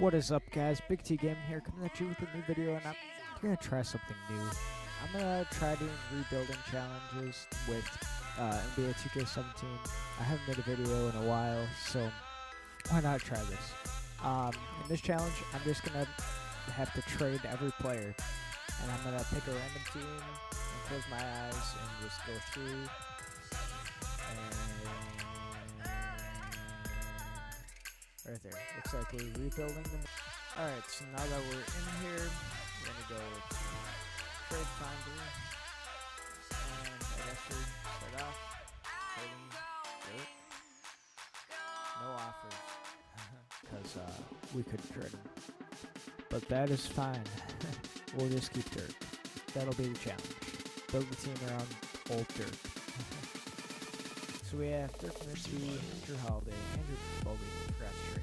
What is up, guys? Big T Gaming here, coming at you with a new video, and I'm gonna try something new. I'm gonna try doing rebuilding challenges with NBA 2K17. I haven't made a video in a while, so why not try this? In this challenge, I'm just gonna have to trade every player, and I'm gonna pick a random team and close my eyes and just go through. Right there. Looks like we're rebuilding them. Alright, so now that we're in here, we're gonna go with Trade Finder. And I guess we start off trading dirt. No offers. Because we couldn't trade them. But that is fine. We'll just keep dirt. That'll be the challenge. Build the team around old dirt. So we have Dirk Nowitzki, Drew Holiday, Andrew Mobo, forgot to trade him.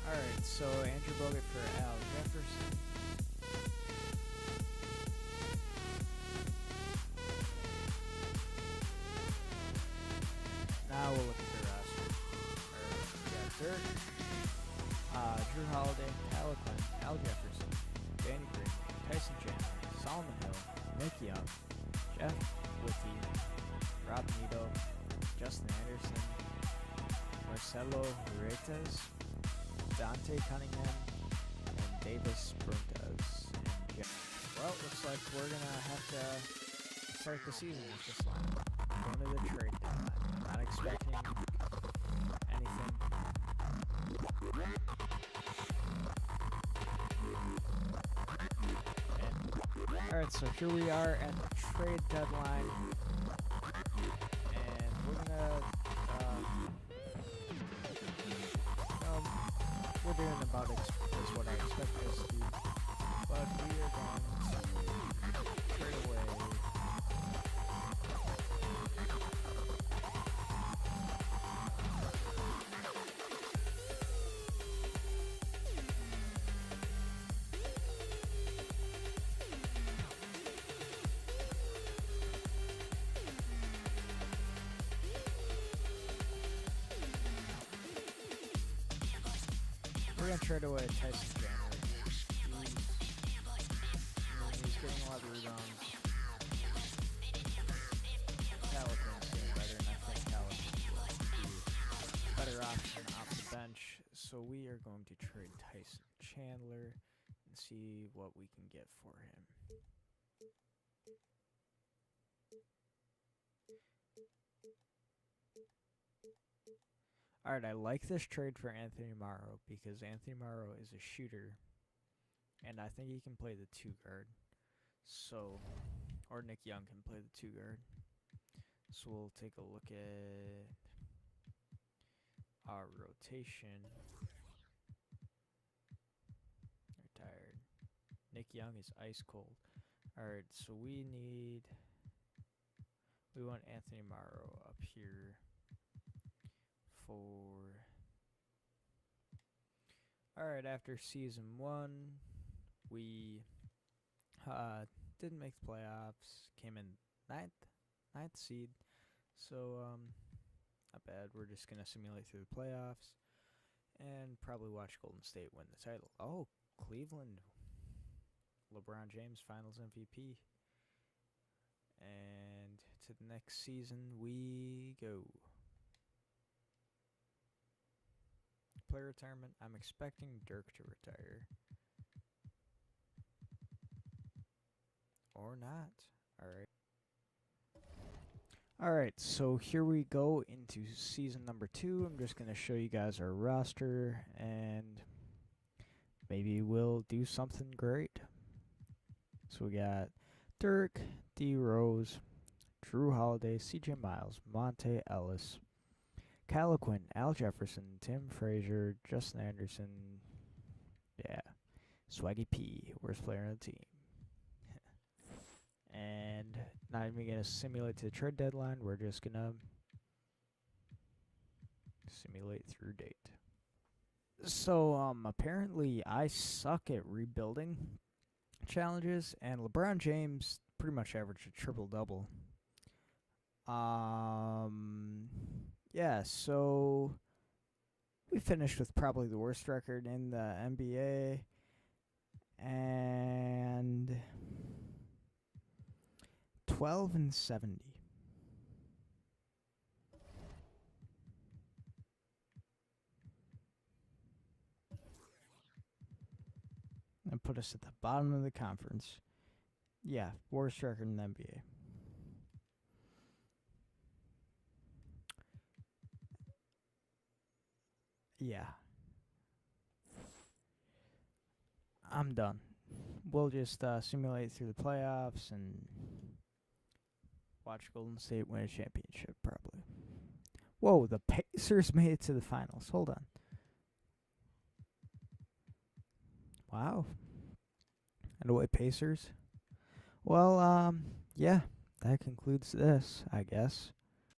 Alright, so Andrew Bogut for Al Jefferson. Now we'll look at the roster. We got Dirk, Drew Holiday, Caliquin, Al Jefferson, Danny Green, Tyson Chandler, Solomon Hill, Nick Young, Jeff Witty, Rob Nito, Justin Anderson, Marcelo Huertas, Dante Cunningham, and Davis Bruntas. Well, looks like we're gonna have to start the season with this line. Going to the trade deadline. Not expecting anything. Alright, so here we are at the trade deadline. And we're gonna we're doing about is what I expected us to do. But we are going to trade away Tyson Chandler. He's getting a lot of rebounds. Caliquin's doing better, and I think Caliquin will be a better option off the bench. So we are going to trade Tyson Chandler and see what we can get for him. Alright, I like this trade for Anthony Morrow because Anthony Morrow is a shooter, and I think he can play the 2 guard. So, or Nick Young can play the 2 guard. So we'll take a look at our rotation. Retired. Nick Young is ice cold. Alright, so we want Anthony Morrow up here. Alright, after season 1, we didn't make the playoffs, came in ninth seed, so not bad. We're just gonna simulate through the playoffs and probably watch Golden State win the title. Oh, Cleveland, LeBron James Finals MVP, and to the next season we go. Player retirement. I'm expecting Dirk to retire. Or not. Alright, so here we go into season number 2. I'm just going to show you guys our roster, and maybe we'll do something great. So we got Dirk, D. Rose, Drew Holiday, CJ Miles, Monte Ellis, Caliquin, Al Jefferson, Tim Frazier, Justin Anderson, yeah, Swaggy P, worst player on the team. And not even going to simulate to the trade deadline, we're just going to simulate through date. So, apparently I suck at rebuilding. challenges, and LeBron James pretty much averaged a triple-double. Yeah, so we finished with probably the worst record in the NBA, and 12-70. And put us at the bottom of the conference. Yeah, worst record in the NBA. Yeah. I'm done. We'll just simulate through the playoffs and watch Golden State win a championship, probably. Whoa, the Pacers made it to the finals. Hold on. Wow. And away Pacers. Well, yeah, that concludes this, I guess.